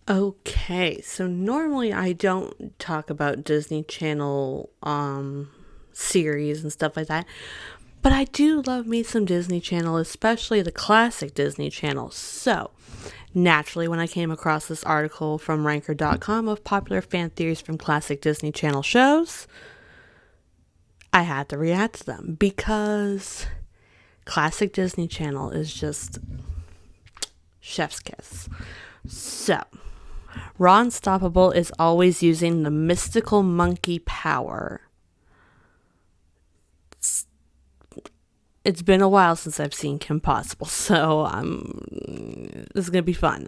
Okay, so normally I don't talk about Disney Channel series and stuff like that, but I do love me some Disney Channel, especially the classic Disney Channel. So, naturally, when I came across this article from ranker.com of popular fan theories from classic Disney Channel shows, I had to react to them because classic Disney Channel is just chef's kiss. So, Raw Unstoppable is always using the mystical monkey power. It's been a while since I've seen Kim Possible, so this is gonna be fun.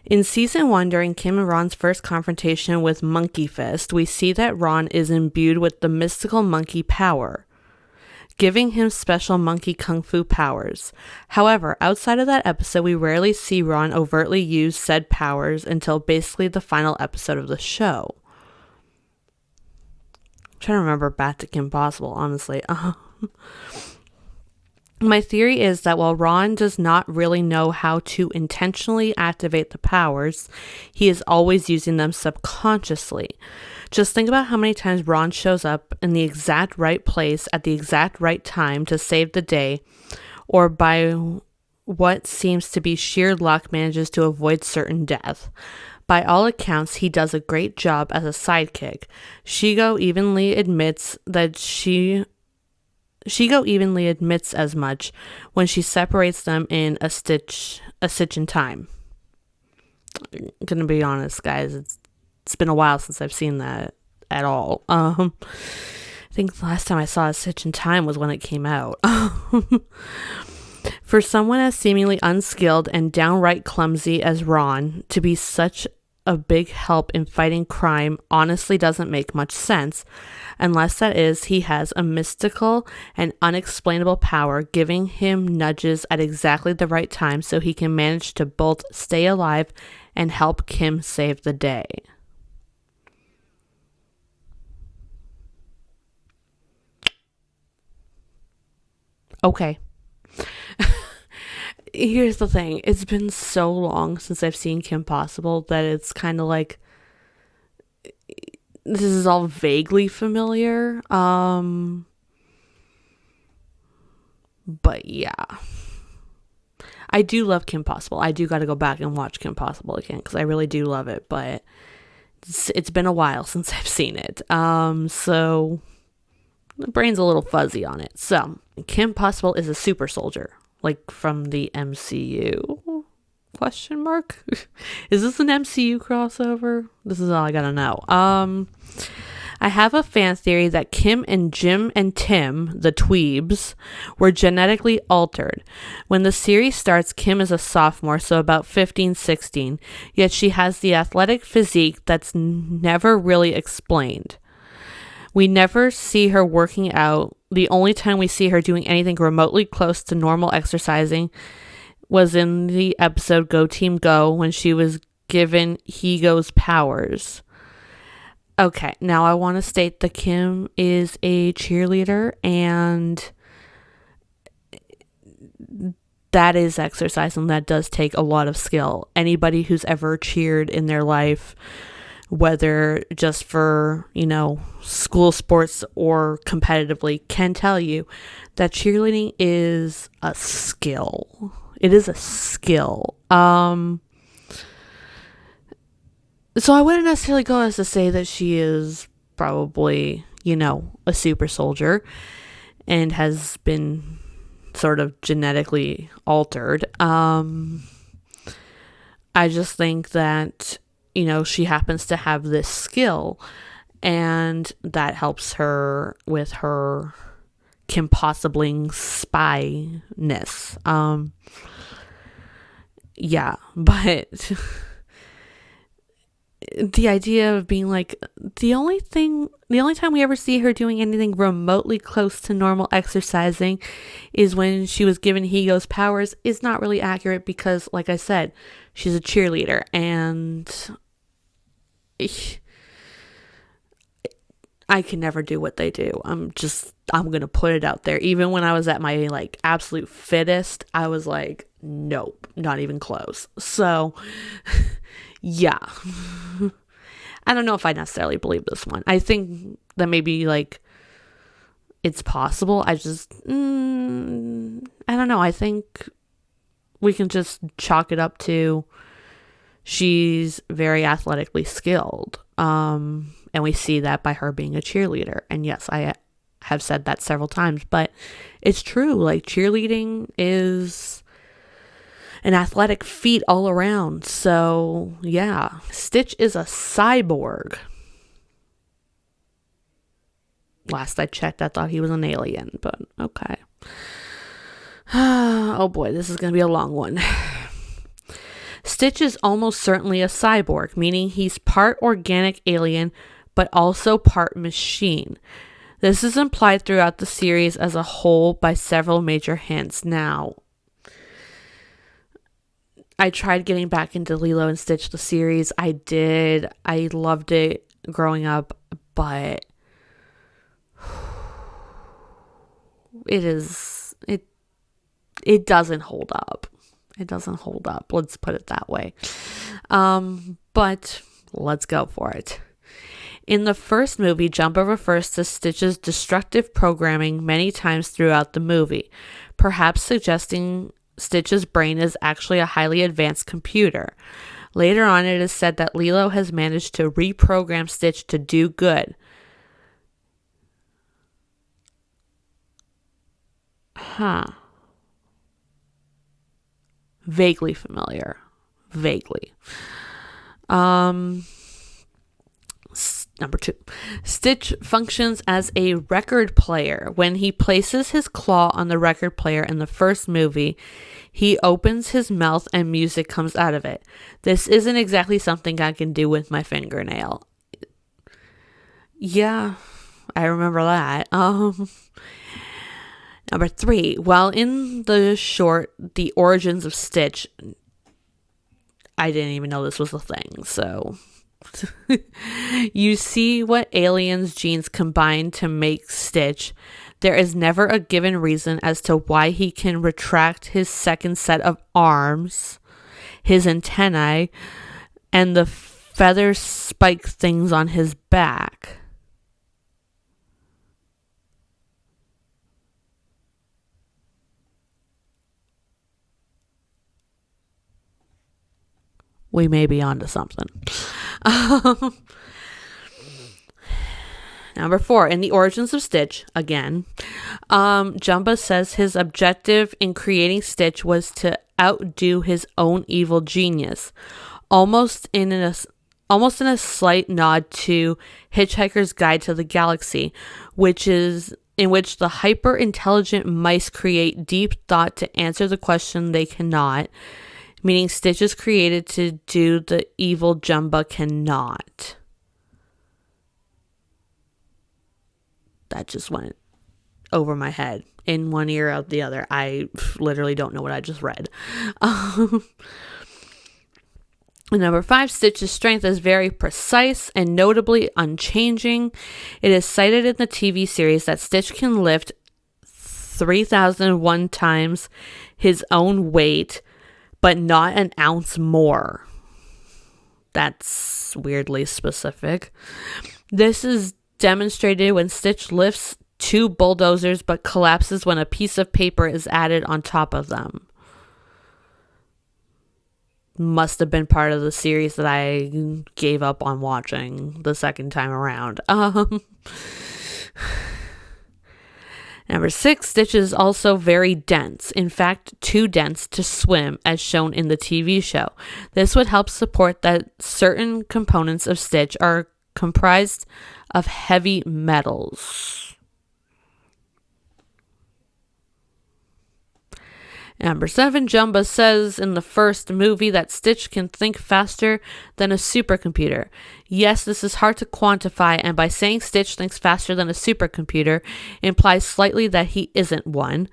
In season 1, during Kim and Ron's first confrontation with Monkey Fist, we see that Ron is imbued with the mystical monkey power, giving him special monkey kung fu powers. However, outside of that episode, we rarely see Ron overtly use said powers until basically the final episode of the show. I'm trying to remember back to Kim Possible, honestly. My theory is that while Ron does not really know how to intentionally activate the powers, he is always using them subconsciously. Just think about how many times Ron shows up in the exact right place at the exact right time to save the day, or by what seems to be sheer luck manages to avoid certain death. By all accounts, he does a great job as a sidekick. Shigo evenly admits as much when she separates them in a stitch in time. I'm gonna be honest, guys, it's been a while since I've seen that at all. I think the last time I saw a stitch in time was when it came out. For someone as seemingly unskilled and downright clumsy as Ron to be such a big help in fighting crime honestly doesn't make much sense, unless that is he has a mystical and unexplainable power giving him nudges at exactly the right time so he can manage to both stay alive and help Kim save the day. Okay. Here's the thing. It's been so long since I've seen Kim Possible that it's kind of like this is all vaguely familiar. But yeah. I do love Kim Possible. I do got to go back and watch Kim Possible again because I really do love it, but it's been a while since I've seen it. So the brain's a little fuzzy on it. So, Kim Possible is a super soldier, like from the MCU? Question mark? Is this an MCU crossover? This is all I gotta know. I have a fan theory that Kim and Jim and Tim, the Tweebs, were genetically altered. When the series starts, Kim is a sophomore, so about 15, 16, yet she has the athletic physique that's never really explained. We never see her working out. The only time we see her doing anything remotely close to normal exercising was in the episode Go Team Go when she was given Higo's powers. Okay, now I want to state that Kim is a cheerleader and that is exercise and that does take a lot of skill. Anybody who's ever cheered in their life, whether just for, school sports or competitively, can tell you that cheerleading is a skill. It is a skill. So I wouldn't necessarily go as to say that she is probably, a super soldier and has been sort of genetically altered. I just think that, she happens to have this skill and that helps her with her Kim Possibling spyness. Yeah, but the idea of being like the only time we ever see her doing anything remotely close to normal exercising is when she was given Higo's powers is not really accurate because, like I said, she's a cheerleader and I can never do what they do. I'm going to put it out there. Even when I was at my absolute fittest, I was like, Nope, not even close. So, yeah. I don't know if I necessarily believe this one. I think that maybe like it's possible. I just, I don't know. I think we can just chalk it up to she's very athletically skilled. And we see that by her being a cheerleader. And yes, I have said that several times, but it's true. Like, cheerleading is an athletic feat all around. So, yeah. Stitch is a cyborg. Last I checked, I thought he was an alien, but okay. Oh boy, this is going to be a long one. Stitch is almost certainly a cyborg, meaning he's part organic alien, but also part machine. This is implied throughout the series as a whole by several major hints. Now, I tried getting back into Lilo and Stitch, the series. I did. I loved it growing up, but it doesn't hold up. It doesn't hold up. Let's put it that way. But let's go for it. In the first movie, Jumbo refers to Stitch's destructive programming many times throughout the movie, perhaps suggesting Stitch's brain is actually a highly advanced computer. Later on, it is said that Lilo has managed to reprogram Stitch to do good. Vaguely familiar. Vaguely. Number 2. Stitch functions as a record player. When he places his claw on the record player in the first movie, he opens his mouth and music comes out of it. This isn't exactly something I can do with my fingernail. Yeah, I remember that. Number 3. While in the short, The Origins of Stitch, I didn't even know this was a thing, so... You see what aliens' genes combine to make Stitch. There is never a given reason as to why he can retract his second set of arms, his antennae, and the feather spike things on his back. We may be onto something. Number 4, in The Origins of Stitch, again, Jumba says his objective in creating Stitch was to outdo his own evil genius, almost in a slight nod to Hitchhiker's Guide to the Galaxy, in which the hyper-intelligent mice create deep thought to answer the question they cannot, meaning Stitch is created to do the evil Jumba cannot. That just went over my head in one ear out the other. I literally don't know what I just read. Number 5, Stitch's strength is very precise and notably unchanging. It is cited in the TV series that Stitch can lift 3,001 times his own weight, but not an ounce more. That's weirdly specific. This is demonstrated when Stitch lifts 2 bulldozers but collapses when a piece of paper is added on top of them. Must have been part of the series that I gave up on watching the second time around. Number 6, Stitch is also very dense. In fact, too dense to swim, as shown in the TV show. This would help support that certain components of Stitch are comprised of heavy metals. Number 7, Jumba says in the first movie that Stitch can think faster than a supercomputer. Yes, this is hard to quantify, and by saying Stitch thinks faster than a supercomputer implies slightly that he isn't one.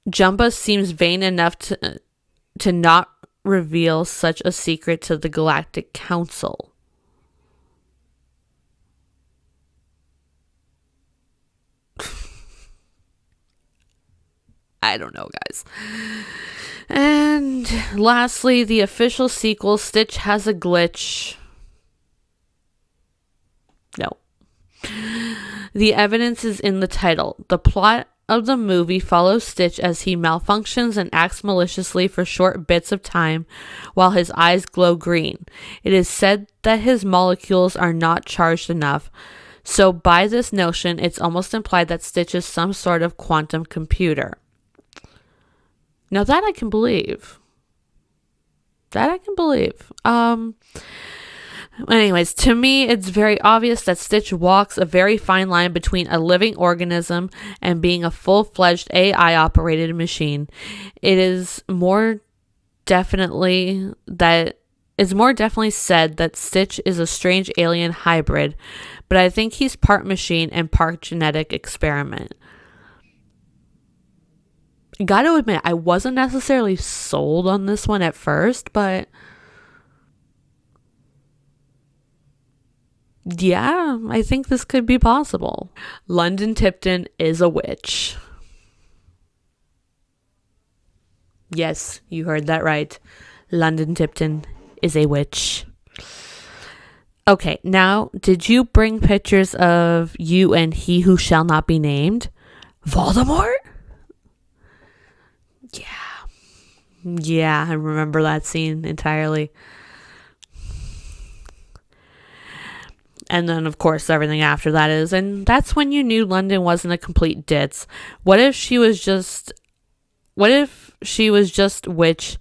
Jumba seems vain enough to not reveal such a secret to the Galactic Council. I don't know, guys. And lastly, the official sequel, Stitch Has a Glitch. No. The evidence is in the title. The plot of the movie follows Stitch as he malfunctions and acts maliciously for short bits of time while his eyes glow green. It is said that his molecules are not charged enough, so by this notion, it's almost implied that Stitch is some sort of quantum computer. Now that I can believe. Anyways, to me, it's very obvious that Stitch walks a very fine line between a living organism and being a full-fledged AI-operated machine. It is more definitely said that Stitch is a strange alien hybrid, but I think he's part machine and part genetic experiment. Gotta admit, I wasn't necessarily sold on this one at first, but yeah, I think this could be possible. London Tipton is a witch. Yes, you heard that right. London Tipton is a witch. Okay, now, did you bring pictures of you and he who shall not be named? Voldemort? Yeah, I remember that scene entirely. And then, of course, everything after that is, and that's when you knew London wasn't a complete ditz. What if she was just witch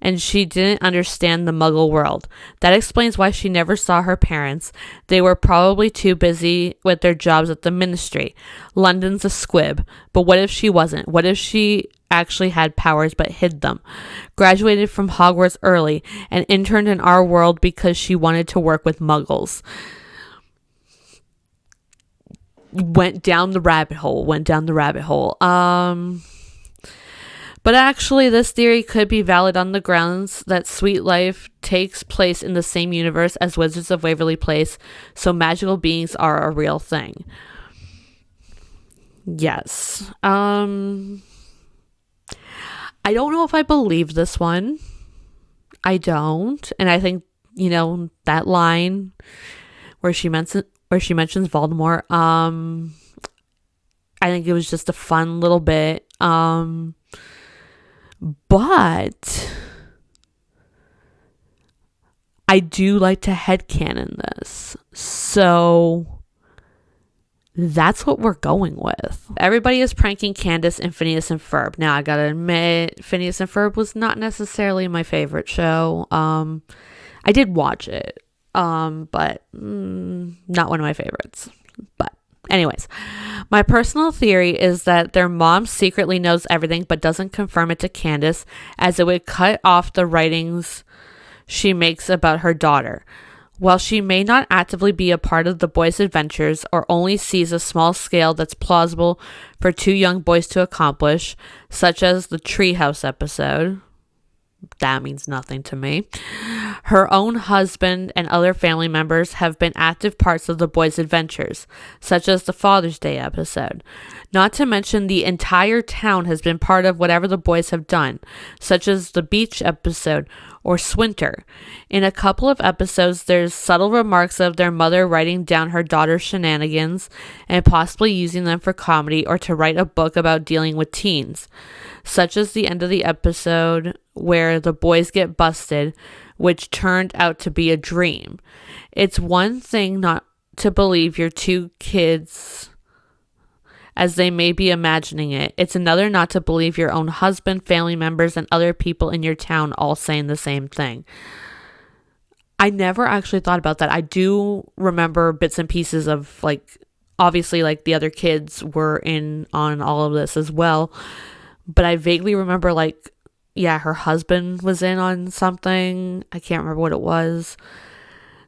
and she didn't understand the muggle world? That explains why she never saw her parents. They were probably too busy with their jobs at the ministry. London's a squib. But what if she wasn't? What if she actually had powers but hid them? Graduated from Hogwarts early and interned in our world because she wanted to work with muggles. Went down the rabbit hole. But actually, this theory could be valid on the grounds that Sweet Life takes place in the same universe as Wizards of Waverly Place, so magical beings are a real thing. Yes. I don't know if I believe this one. I don't. And I think, that line where she mentions Voldemort, I think it was just a fun little bit. But I do like to headcanon this. So that's what we're going with. Everybody is pranking Candace and Phineas and Ferb. Now, I gotta admit, Phineas and Ferb was not necessarily my favorite show. I did watch it, but not one of my favorites. But anyways, my personal theory is that their mom secretly knows everything but doesn't confirm it to Candace, as it would cut off the writings she makes about her daughter. While she may not actively be a part of the boys' adventures or only sees a small scale that's plausible for two young boys to accomplish, such as the treehouse episode, that means nothing to me. Her own husband and other family members have been active parts of the boys' adventures, such as the Father's Day episode. Not to mention the entire town has been part of whatever the boys have done, such as the beach episode or Swinter. In a couple of episodes, there's subtle remarks of their mother writing down her daughter's shenanigans and possibly using them for comedy or to write a book about dealing with teens, such as the end of the episode where the boys get busted, which turned out to be a dream. It's one thing not to believe your two kids as they may be imagining it. It's another not to believe your own husband, family members, and other people in your town all saying the same thing. I never actually thought about that. I do remember bits and pieces of, obviously, the other kids were in on all of this as well. But I vaguely remember, her husband was in on something. I can't remember what it was.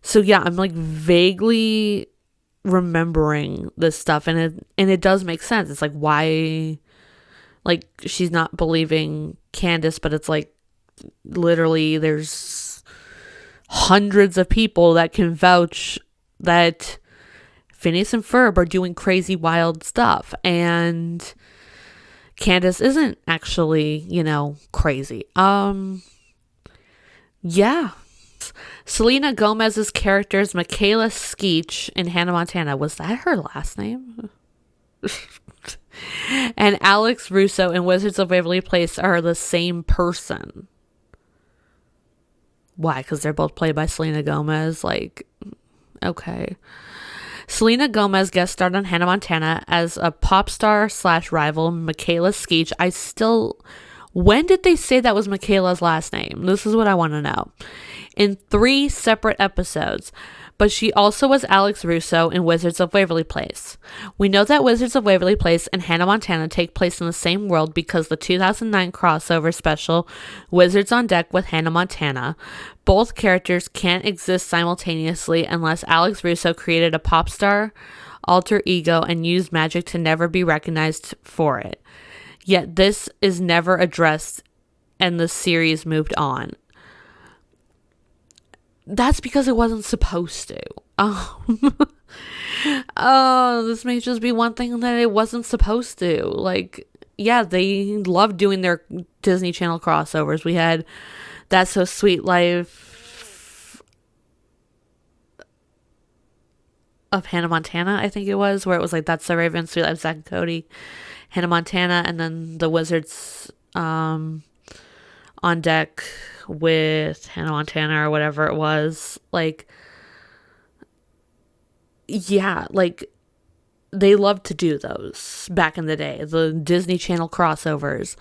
So, yeah, I'm, vaguely remembering this stuff. And it does make sense. It's why, she's not believing Candace, but it's, literally there's hundreds of people that can vouch that Phineas and Ferb are doing crazy, wild stuff. And Candace isn't actually, crazy. Yeah. Selena Gomez's character's Michaela Skeech in Hannah Montana. Was that her last name? And Alex Russo in Wizards of Waverly Place are the same person. Why? Because they're both played by Selena Gomez. Like, okay. Selena Gomez guest starred on Hannah Montana as a pop star / rival, Michaela Skeech. When did they say that was Michaela's last name? This is what I want to know. In 3 separate episodes. But she also was Alex Russo in Wizards of Waverly Place. We know that Wizards of Waverly Place and Hannah Montana take place in the same world because the 2009 crossover special, Wizards on Deck with Hannah Montana. Both characters can't exist simultaneously unless Alex Russo created a pop star alter ego and used magic to never be recognized for it. Yet this is never addressed and the series moved on. That's because it wasn't supposed to. Oh, this may just be one thing that it wasn't supposed to. Like, yeah, they love doing their Disney Channel crossovers. We had That's So Sweet Life of Hannah Montana, I think it was, where it was like That's So Raven, Sweet Life, Zack and Cody, Hannah Montana, and then the Wizards on Deck with Hannah Montana or whatever it was. Like, yeah, like they loved to do those back in the day, the Disney Channel crossovers.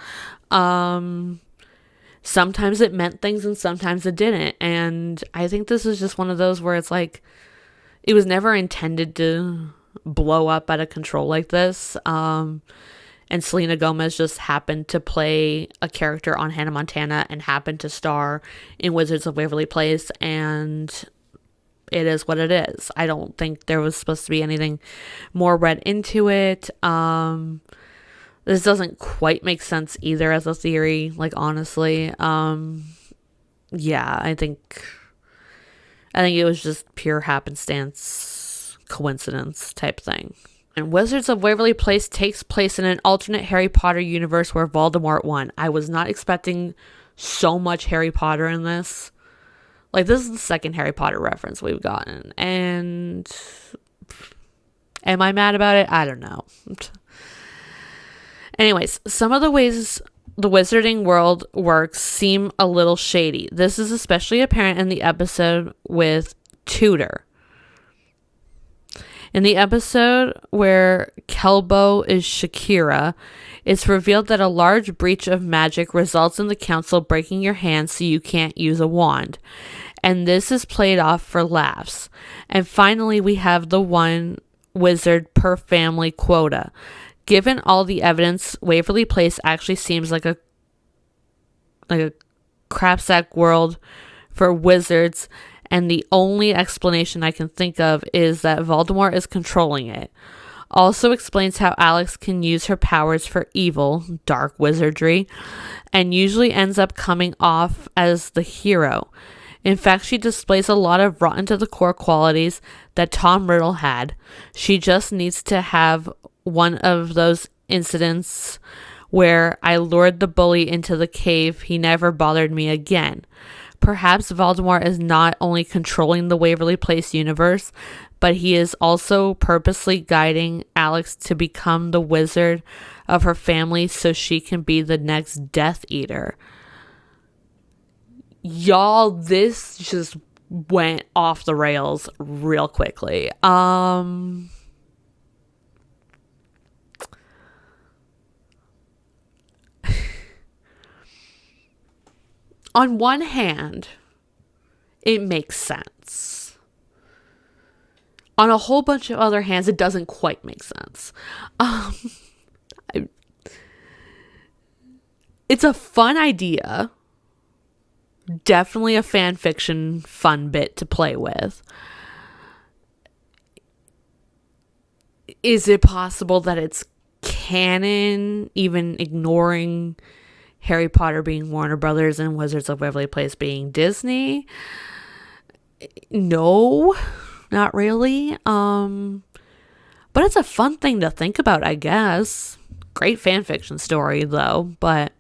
Sometimes it meant things and sometimes it didn't, and I think this is just one of those where it's like it was never intended to blow up out of control like this. And Selena Gomez just happened to play a character on Hannah Montana and happened to star in Wizards of Waverly Place, and it is what it is. I don't think there was supposed to be anything more read into it. This doesn't quite make sense either as a theory, like, honestly. Yeah, I think it was just pure happenstance, coincidence type thing. And Wizards of Waverly Place takes place in an alternate Harry Potter universe where Voldemort won. I was not expecting so much Harry Potter in this. Like, this is the second Harry Potter reference we've gotten. And am I mad about it? I don't know. Anyways, some of the ways the wizarding world works seem a little shady. This is especially apparent in the episode with Tudor. In the episode where Kelbo is Shakira, it's revealed that a large breach of magic results in the council breaking your hand so you can't use a wand. And this is played off for laughs. And finally, we have the one wizard per family quota. Given all the evidence, Waverly Place actually seems like a crapsack world for wizards, and the only explanation I can think of is that Voldemort is controlling it. Also explains how Alex can use her powers for evil, dark wizardry, and usually ends up coming off as the hero. In fact, she displays a lot of rotten to the core qualities that Tom Riddle had. She just needs to have one of those incidents where I lured the bully into the cave, he never bothered me again. Perhaps Voldemort is not only controlling the Waverly Place universe, but he is also purposely guiding Alex to become the wizard of her family so she can be the next Death Eater. Y'all, this just went off the rails real quickly. On one hand, it makes sense. On a whole bunch of other hands, it doesn't quite make sense. It's a fun idea. Definitely a fan fiction fun bit to play with. Is it possible that it's canon, even ignoring Harry Potter being Warner Brothers and Wizards of Waverly Place being Disney? No, not really. But it's a fun thing to think about, I guess. Great fan fiction story, though, but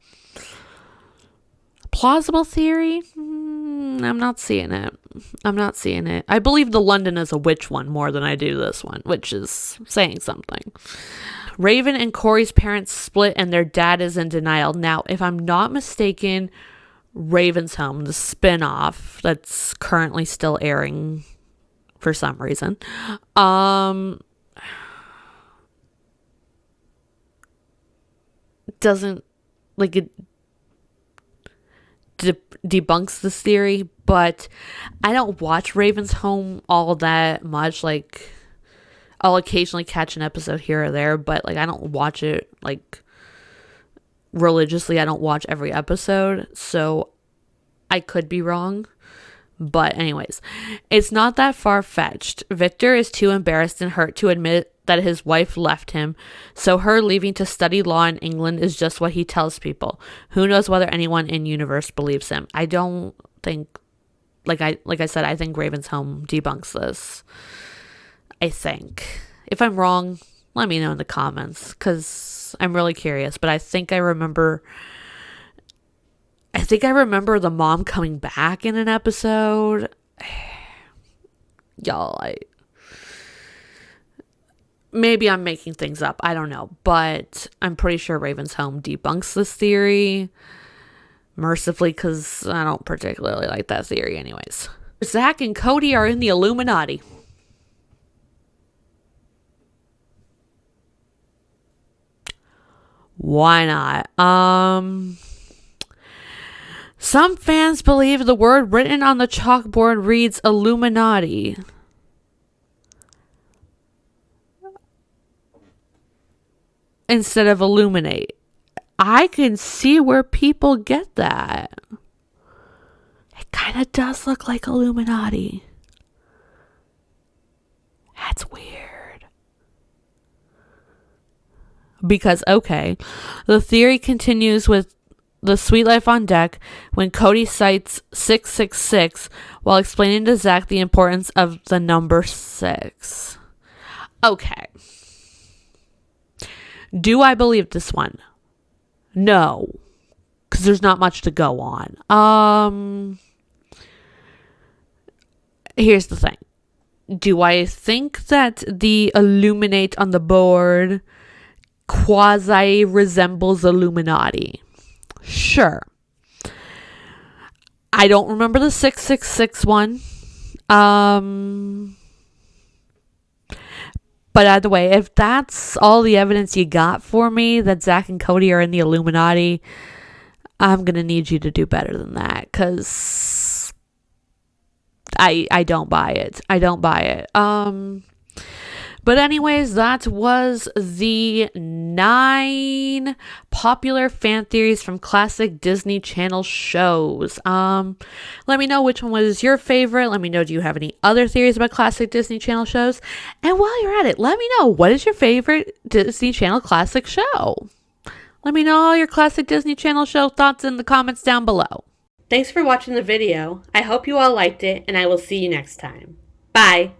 plausible theory? I'm not seeing it. I'm not seeing it. I believe the London is a witch one more than I do this one, which is saying something. Raven and Corey's parents split and their dad is in denial. Now, if I'm not mistaken, Raven's Home, the spinoff that's currently still airing for some reason, doesn't, like, it debunks this theory, but I don't watch Raven's Home all that much. Like, I'll occasionally catch an episode here or there, but like I don't watch it like religiously. I don't watch every episode, so I could be wrong. But anyways, it's not that far-fetched. Victor is too embarrassed and hurt to admit that his wife left him, so her leaving to study law in England is just what he tells people. Who knows whether anyone in universe believes him? I don't think, like I said, I think Raven's Home debunks this. I think. If I'm wrong, let me know in the comments, because I'm really curious. But I think I remember the mom coming back in an episode. Y'all, maybe I'm making things up. I don't know. But I'm pretty sure Raven's Home debunks this theory. Mercifully, because I don't particularly like that theory anyways. Zach and Cody are in the Illuminati. Why not? Some fans believe the word written on the chalkboard reads Illuminati. Instead of illuminate. I can see where people get that. It kind of does look like Illuminati. That's weird. Because, okay, the theory continues with the Sweet Life on Deck when Cody cites 666 while explaining to Zach the importance of the number 6. Okay. Do I believe this one? No. Because there's not much to go on. Here's the thing. Do I think that the illuminate on the board quasi resembles Illuminati? Sure. I don't remember the 666 one. But either way, if that's all the evidence you got for me that Zach and Cody are in the Illuminati, I'm gonna need you to do better than that, because I don't buy it. I don't buy it. But anyways, that was the 9 popular fan theories from classic Disney Channel shows. Let me know which one was your favorite. Let me know, do you have any other theories about classic Disney Channel shows? And while you're at it, let me know, what is your favorite Disney Channel classic show? Let me know all your classic Disney Channel show thoughts in the comments down below. Thanks for watching the video. I hope you all liked it, and I will see you next time. Bye!